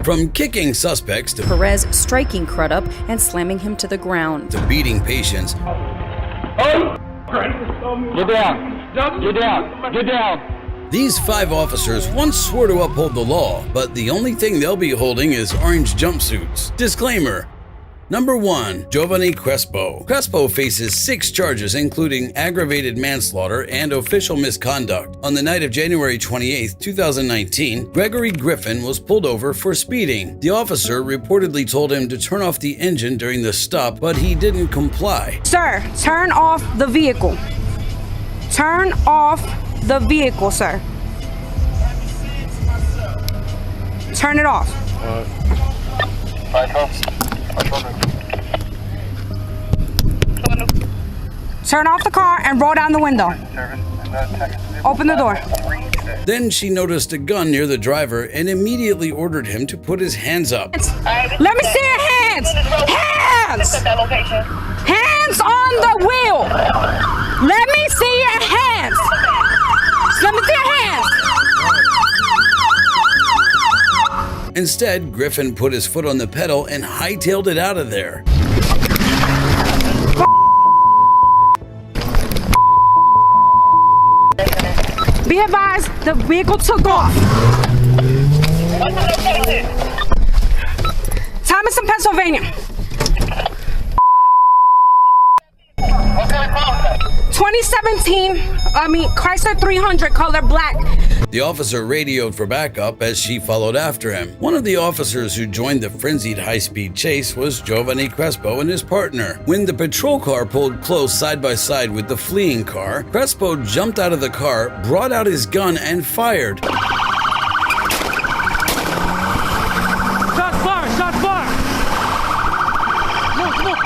From kicking suspects to Perez striking Crudup and slamming him to the ground. To beating patients. Get down. Get down. Get down. These 5 officers once swore to uphold the law, but the only thing they'll be holding is orange jumpsuits. Disclaimer. Number 1. Giovanni Crespo. Crespo faces 6 charges including aggravated manslaughter and official misconduct. On the night of January 28, 2019, Gregory Griffin was pulled over for speeding. The officer reportedly told him to turn off the engine during the stop, but he didn't comply. Sir, turn off the vehicle. Turn off the vehicle, sir. Turn it off. Turn off the car and roll down the window. Open the door. Then she noticed a gun near the driver and immediately ordered him to put his hands up. Let me see your hands! Hands! Hands on the wheel! Let me see your hands! Let me see your hands! Instead, Griffin put his foot on the pedal and hightailed it out of there. Be advised, the vehicle took off. Thomas in Pennsylvania. 2017, Chrysler 300, color black. The officer radioed for backup as she followed after him. One of the officers who joined the frenzied high-speed chase was Giovanni Crespo and his partner. When the patrol car pulled close side by side with the fleeing car, Crespo jumped out of the car, brought out his gun, and fired. Shots fired! Shots fired! Come on.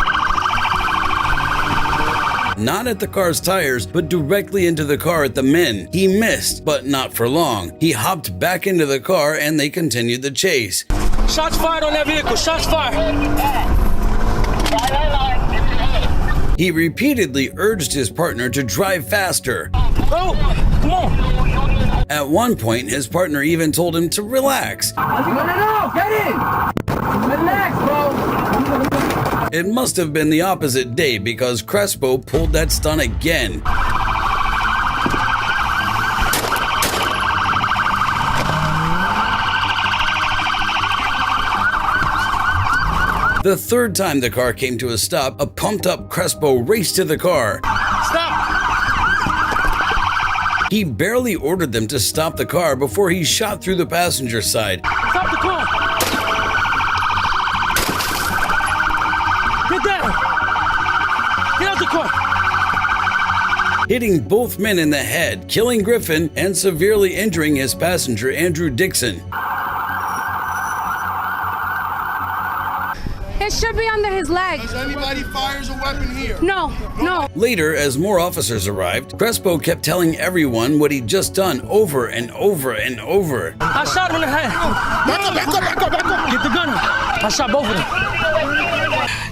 Not at the car's tires, but directly into the car at the men. He missed, but not for long. He hopped back into the car and they continued the chase. Shots fired on that vehicle! Shots fired! He repeatedly urged his partner to drive faster. Oh, come on! At one point, his partner even told him to relax. No, get in! Relax, bro! It must have been the opposite day because Crespo pulled that stunt again. The third time the car came to a stop, a pumped-up Crespo raced to the car. Stop! He barely ordered them to stop the car before he shot through the passenger side. Stop the car! Get down! Get out the car! Hitting both men in the head, killing Griffin, and severely injuring his passenger, Andrew Dixon. It should be under his leg. Does anybody fires a weapon here? No. Later, as more officers arrived, Crespo kept telling everyone what he'd just done over and over and over. I shot him in the head. Back up. Get the gun. I shot both of them.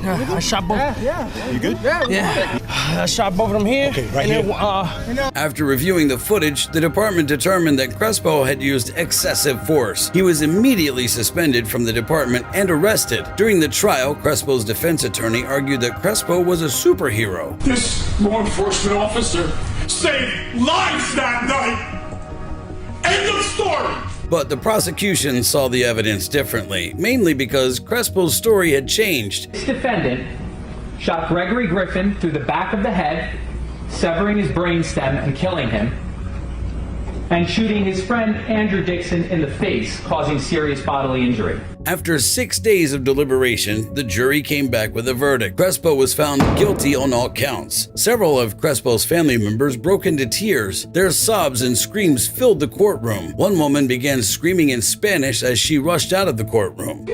Yeah, I shot both. Yeah. You good? Yeah. I shot both of them here. Okay, right and here. Then, After reviewing the footage, the department determined that Crespo had used excessive force. He was immediately suspended from the department and arrested. During the trial, Crespo's defense attorney argued that Crespo was a superhero. This law enforcement officer saved lives that night. End of story. But the prosecution saw the evidence differently, mainly because Crespo's story had changed. This defendant shot Gregory Griffin through the back of the head, severing his brainstem and killing him, and shooting his friend Andrew Dixon in the face, causing serious bodily injury. After 6 days of deliberation, the jury came back with a verdict. Crespo was found guilty on all counts. Several of Crespo's family members broke into tears. Their sobs and screams filled the courtroom. One woman began screaming in Spanish as she rushed out of the courtroom.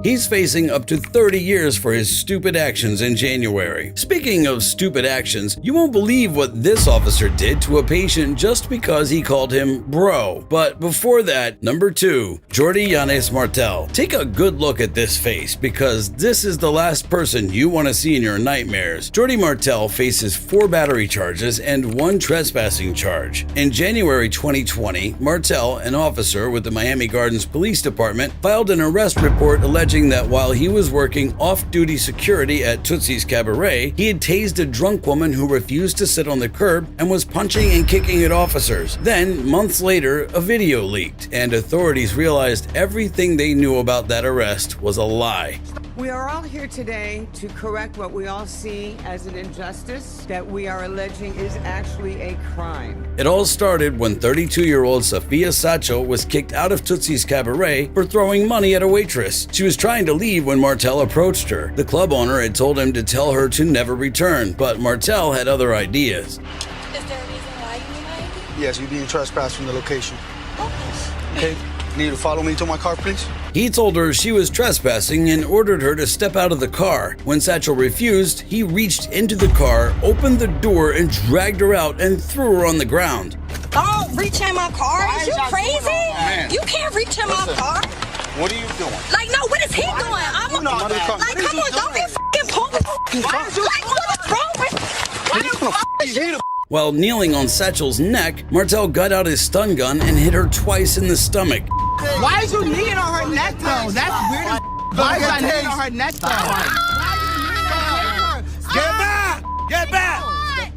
He's facing up to 30 years for his stupid actions in January. Speaking of stupid actions, you won't believe what this officer did to a patient just because he called him bro. But before that, number 2, Jordi Yanes Martel. Take a good look at this face because this is the last person you want to see in your nightmares. Jordi Martel faces 4 battery charges and 1 trespassing charge. In January 2020, Martel, an officer with the Miami Gardens Police Department, filed an arrest report alleging that while he was working off-duty security at Tootsie's Cabaret, he had tased a drunk woman who refused to sit on the curb and was punching and kicking at officers. Then, months later, a video leaked, and authorities realized everything they knew about that arrest was a lie. We are all here today to correct what we all see as an injustice that we are alleging is actually a crime. It all started when 32-year-old Sofia Sacho was kicked out of Tootsie's Cabaret for throwing money at a waitress. She was trying to leave when Martel approached her. The club owner had told him to tell her to never return, but Martel had other ideas. Is there a reason why you need my ID? Yes, you're being trespassed from the location. Okay, need you to follow me to my car, please? He told her she was trespassing and ordered her to step out of the car. When Satchel refused, he reached into the car, opened the door, and dragged her out and threw her on the ground. Don't reach in my car. Is you crazy? You can't reach in my car. What are you doing? Like, no, what is he doing? I'm a, like, come on, don't be f***ing punk. Like, what is wrong with While kneeling on Satchel's neck, Martel got out his stun gun and hit her twice in the stomach. Why is you kneeing on her neck though? That's weird. Why is I kneeing on her neck though? Get back! Get back!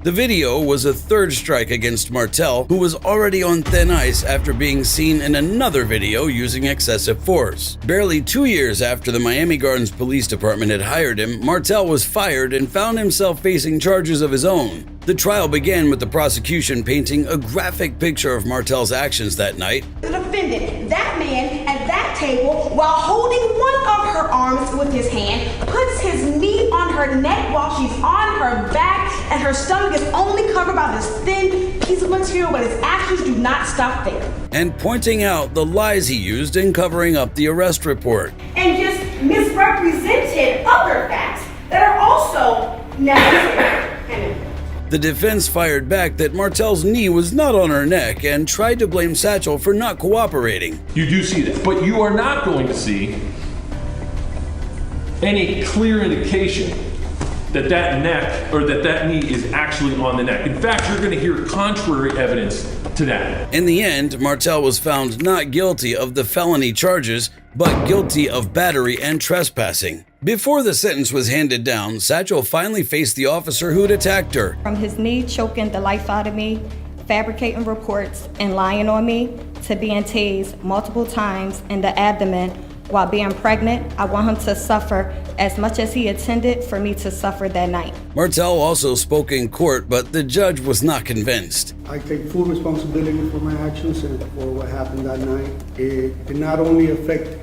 The video was a 3rd strike against Martel, who was already on thin ice after being seen in another video using excessive force. Barely 2 years after the Miami Gardens Police Department had hired him, Martel was fired and found himself facing charges of his own. The trial began with the prosecution painting a graphic picture of Martel's actions that night. The defendant, that man at that table, while holding one of her arms with his hand, puts his knee on her neck while she's on her back, and her stomach is only covered by this thin piece of material, but his actions do not stop there. And pointing out the lies he used in covering up the arrest report. And just misrepresented other facts that are also necessary and important. The defense fired back that Martel's knee was not on her neck and tried to blame Satchel for not cooperating. You do see that, but you are not going to see any clear indication that that neck or that knee is actually on the neck. In fact, you're going to hear contrary evidence to that. In the end, Martel was found not guilty of the felony charges, but guilty of battery and trespassing. Before the sentence was handed down, Satchel finally faced the officer who'd attacked her. From his knee choking the life out of me, fabricating reports, and lying on me, to being tased multiple times in the abdomen while being pregnant, I want him to suffer as much as he intended for me to suffer that night. Martel also spoke in court, but the judge was not convinced. I take full responsibility for my actions and for what happened that night. It did not only affect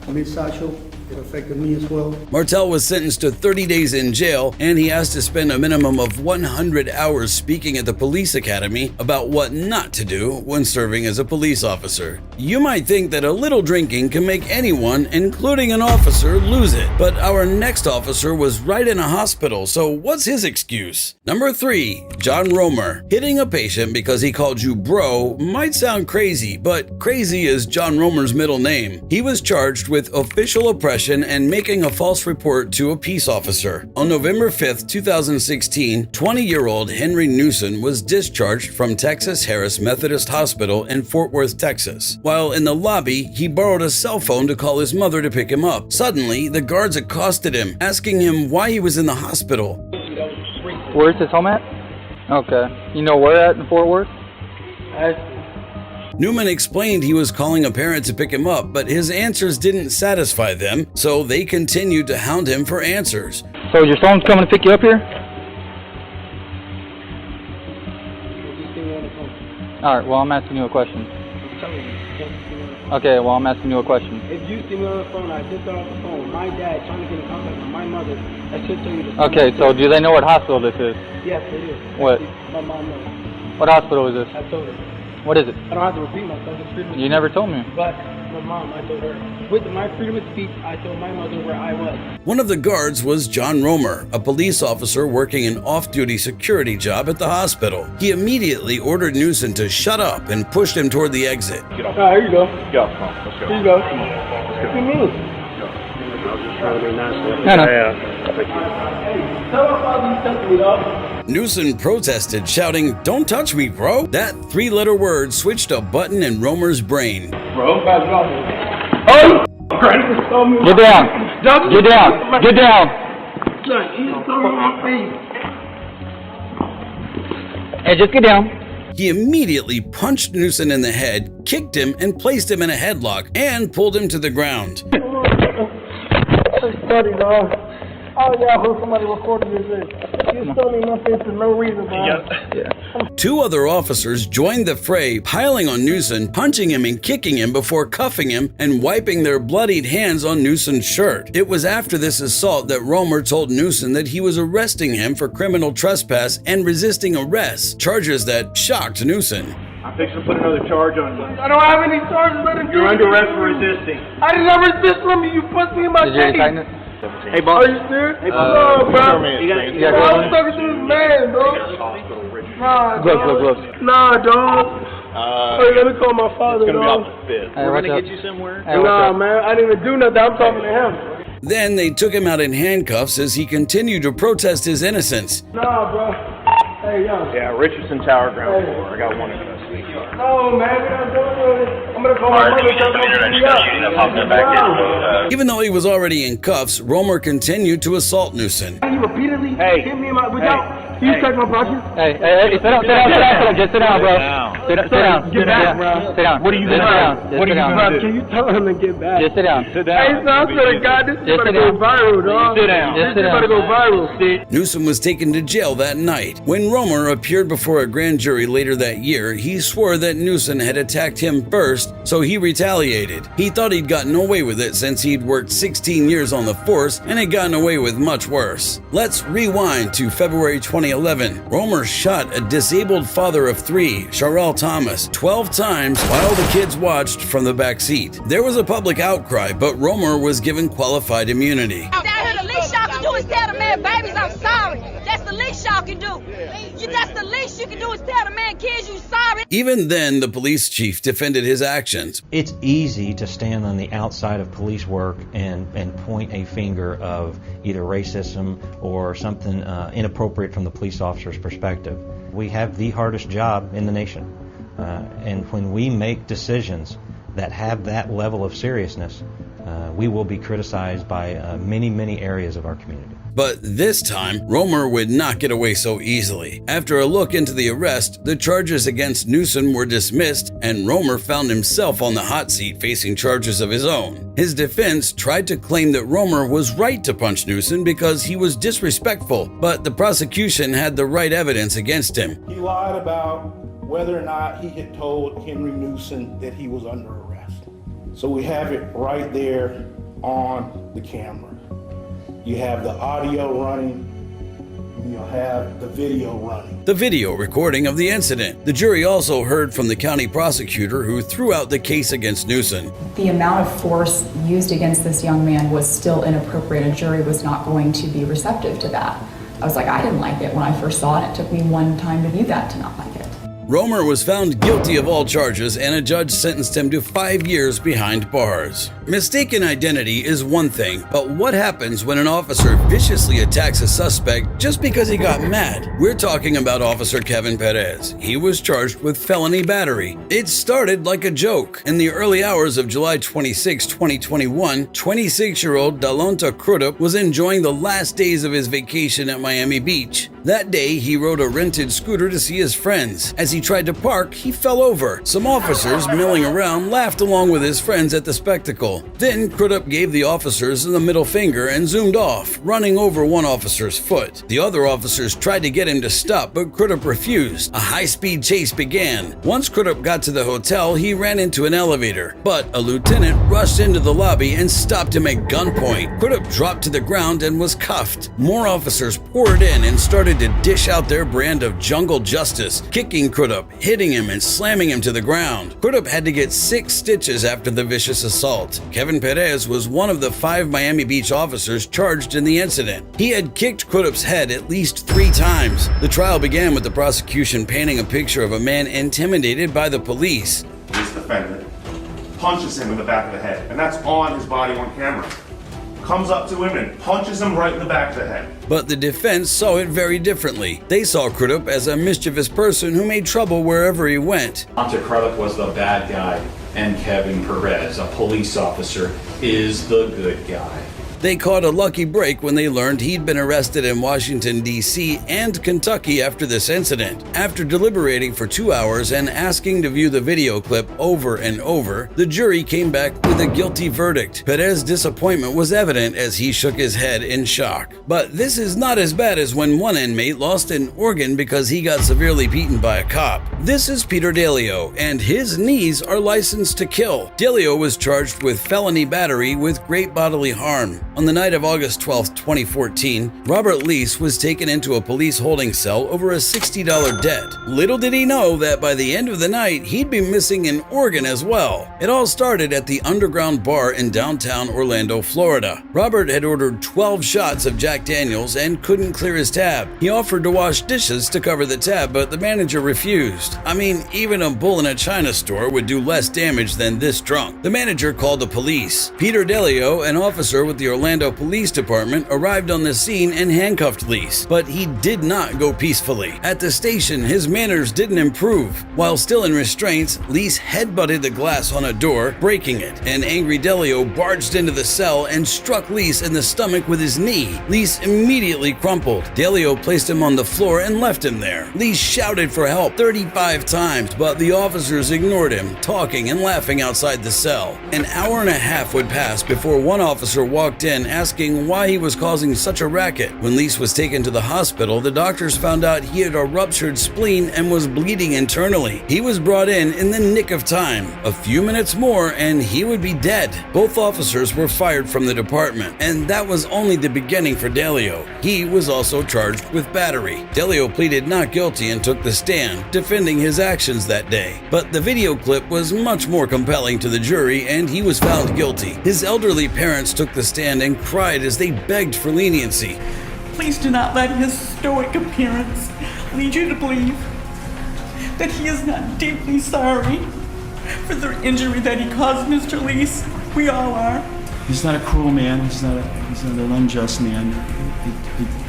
Ms. Satchel, it affected me as well. Martel was sentenced to 30 days in jail, and he has to spend a minimum of 100 hours speaking at the police academy about what not to do when serving as a police officer. You might think that a little drinking can make anyone, including an officer, lose it. But our next officer was right in a hospital, so what's his excuse? Number 3, John Romer. Hitting a patient because he called you bro might sound crazy, but crazy is John Romer's middle name. He was charged with official oppression and making a false report to a peace officer. On November 5th, 2016, 20-year-old Henry Newson was discharged from Texas Harris Methodist Hospital in Fort Worth, Texas. While in the lobby, he borrowed a cell phone to call his mother to pick him up. Suddenly, the guards accosted him, asking him why he was in the hospital. Where's his home at? Okay. You know where at in Fort Worth? Newman explained he was calling a parent to pick him up, but his answers didn't satisfy them, so they continued to hound him for answers. So your son's coming to pick you up here? Alright, well I'm asking you a question. Okay, well I'm asking you a question. If you see me on the phone, I just got off the phone with my dad trying to get in contact with my mother. I should tell you this. Okay, so do they know what hospital this is? Yes, they do. What? My mom knows. What hospital is this? I told her. What is it? I don't have to repeat myself. It's freedom of speech. You never told me. But my mom, I told her. With my freedom of speech, I told my mother where I was. One of the guards was John Romer, a police officer working an off-duty security job at the hospital. He immediately ordered Newsom to shut up and pushed him toward the exit. All right, here you go. Go, come on, let's go. Here you go. Come on, let's go. What do you mean? I was just trying to be nice. No, no. Thank you. Tell my father you touched me, dog. Newsom protested, shouting, "Don't touch me, bro!" That three-letter word switched a button in Romer's brain. Bro, Oh! Get down. Get down. Get down. Hey, just get down. He immediately punched Newsom in the head, kicked him, and placed him in a headlock, and pulled him to the ground. Buddy, dog. Oh, yeah, who somebody recorded this. You told me nothing for no reason, dog. Two other officers joined the fray, piling on Newsom, punching him and kicking him before cuffing him and wiping their bloodied hands on Newsom's shirt. It was after this assault that Romer told Newsom that he was arresting him for criminal trespass and resisting arrest, charges that shocked Newsom. I'm fixing to put another charge on you. I don't have any charges. Let him do You're it. under arrest for resisting. I did not resist. Let me. You pussy in my Did you tighten face. it? Hey, boss. Are you serious? Hey, No, bro. You I was talking to this man, dog. Nah, Gloves. Nah, dog. Hey, let me call my father, It's going to be dog. off the fifth. Hey, We're what's going to up? get you somewhere. Hey, what's Nah, up? man. I didn't even do nothing. I'm talking to him. Then they took him out in handcuffs as he continued to protest his innocence. Nah, bro. Hey, yo. Yeah, Richardson Tower, ground floor. I got one in custody. No, man. We're not doing it. I'm going to call my mother. Tell her to pick me up. Even though he was already in cuffs, Romer continued to assault Newsom. He repeatedly Hey. hit me in my, without, you Hey. check my pocket? Hey, sit down. Just sit down, bro. Sit down. Get back, bro. Sit down. What are you Just doing? sit down. Just What sit are you down. doing? Can you tell him to get back? Just sit down. Sit Hey, down. son, I swear to God, this is Just about to sit go down. viral, dog. Sit down. This Just is sit about to down. go viral. Newsom was taken to jail that night. When Romer appeared before a grand jury later that year, he swore that Newsom had attacked him first, so he retaliated. He thought he'd gotten away with it since he'd worked 16 years on the force and had gotten away with much worse. Let's rewind to February 2011. Romer shot a disabled father of three, Sharrell Thomas, 12 times while the kids watched from the back seat. There was a public outcry, but Romer was given qualified immunity. Down here, the least y'all can do is tell the man, babies, I'm sorry. That's the least y'all can do. That's the least you can do is tell the man, kids, you sorry. Even then, the police chief defended his actions. It's easy to stand on the outside of police work and point a finger of either racism or something inappropriate from the police officer's perspective. We have the hardest job in the nation. And when we make decisions that have that level of seriousness, we will be criticized by many areas of our community. But this time, Romer would not get away so easily. After a look into the arrest, the charges against Newsom were dismissed, and Romer found himself on the hot seat facing charges of his own. His defense tried to claim that Romer was right to punch Newsom because he was disrespectful, but the prosecution had the right evidence against him. He lied about whether or not he had told Henry Newsom that he was under arrest. So we have it right there on the camera. You have the audio running, and you'll have the video running. The video recording of the incident. The jury also heard from the county prosecutor who threw out the case against Newsom. The amount of force used against this young man was still inappropriate. A jury was not going to be receptive to that. I was like, I didn't like it when I first saw it. It took me one time to view that to not like it. Romer was found guilty of all charges, and a judge sentenced him to 5 years behind bars. Mistaken identity is one thing, but what happens when an officer viciously attacks a suspect just because he got mad? We're talking about Officer Kevin Perez. He was charged with felony battery. It started like a joke. In the early hours of July 26, 2021, 26-year-old Dalonta Crudup was enjoying the last days of his vacation at Miami Beach. That day, he rode a rented scooter to see his friends. As he tried to park, he fell over. Some officers milling around laughed along with his friends at the spectacle. Then Crudup gave the officers the middle finger and zoomed off, running over one officer's foot. The other officers tried to get him to stop, but Crudup refused. A high-speed chase began. Once Crudup got to the hotel, he ran into an elevator, but a lieutenant rushed into the lobby and stopped him at gunpoint. Crudup dropped to the ground and was cuffed. More officers poured in and started tried to dish out their brand of jungle justice, kicking Crudup, hitting him, and slamming him to the ground. Crudup had to get 6 stitches after the vicious assault. Kevin Perez was one of the 5 Miami Beach officers charged in the incident. He had kicked Crudup's head at least 3 times. The trial began with the prosecution painting a picture of a man intimidated by the police. This defendant punches him in the back of the head, and that's on his body on camera. Comes up to him and punches him right in the back of the head. But the defense saw it very differently. They saw Crudup as a mischievous person who made trouble wherever he went. Monte Crudup was the bad guy, and Kevin Perez, a police officer, is the good guy. They caught a lucky break when they learned he'd been arrested in Washington, D.C. and Kentucky after this incident. After deliberating for 2 hours and asking to view the video clip over and over, the jury came back with a guilty verdict. Perez's disappointment was evident as he shook his head in shock. But this is not as bad as when one inmate lost an organ because he got severely beaten by a cop. This is Peter Delio, and his knees are licensed to kill. Delio was charged with felony battery with great bodily harm. On the night of August 12, 2014, Robert Lease was taken into a police holding cell over a $60 debt. Little did he know that by the end of the night, he'd be missing an organ as well. It all started at the Underground Bar in downtown Orlando, Florida. Robert had ordered 12 shots of Jack Daniels and couldn't clear his tab. He offered to wash dishes to cover the tab, but the manager refused. I mean, even a bull in a china store would do less damage than this drunk. The manager called the police. Peter Delio, an officer with the Orlando Police Department, arrived on the scene and handcuffed Lease, but he did not go peacefully. At the station, his manners didn't improve. While still in restraints, Lease headbutted the glass on a door, breaking it. An angry Delio barged into the cell and struck Lease in the stomach with his knee. Lease immediately crumpled. Delio placed him on the floor and left him there. Lease shouted for help 35 times, but the officers ignored him, talking and laughing outside the cell. An hour and a half would pass before one officer walked in asking why he was causing such a racket. When Lease was taken to the hospital, the doctors found out he had a ruptured spleen and was bleeding internally. He was brought in the nick of time. A few minutes more and he would be dead. Both officers were fired from the department, and that was only the beginning for Delio. He was also charged with battery. Delio pleaded not guilty and took the stand, defending his actions that day. But the video clip was much more compelling to the jury, and he was found guilty. His elderly parents took the stand and cried as they begged for leniency. Please do not let his stoic appearance lead you to believe that he is not deeply sorry for the injury that he caused Mr. Lease. We all are. He's not a cruel man. He's not an unjust man.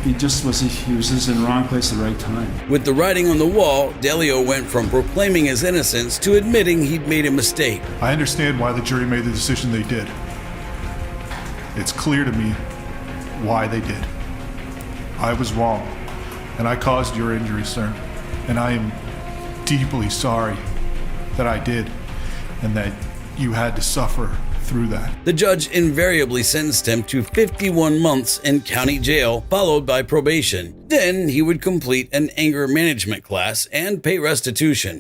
He just was in the wrong place at the right time. With the writing on the wall, Delio went from proclaiming his innocence to admitting he'd made a mistake. I understand why the jury made the decision they did. It's clear to me why they did. I was wrong, and I caused your injury, sir. And I am deeply sorry that I did, and that you had to suffer through that. The judge invariably sentenced him to 51 months in county jail, followed by probation. Then he would complete an anger management class and pay restitution.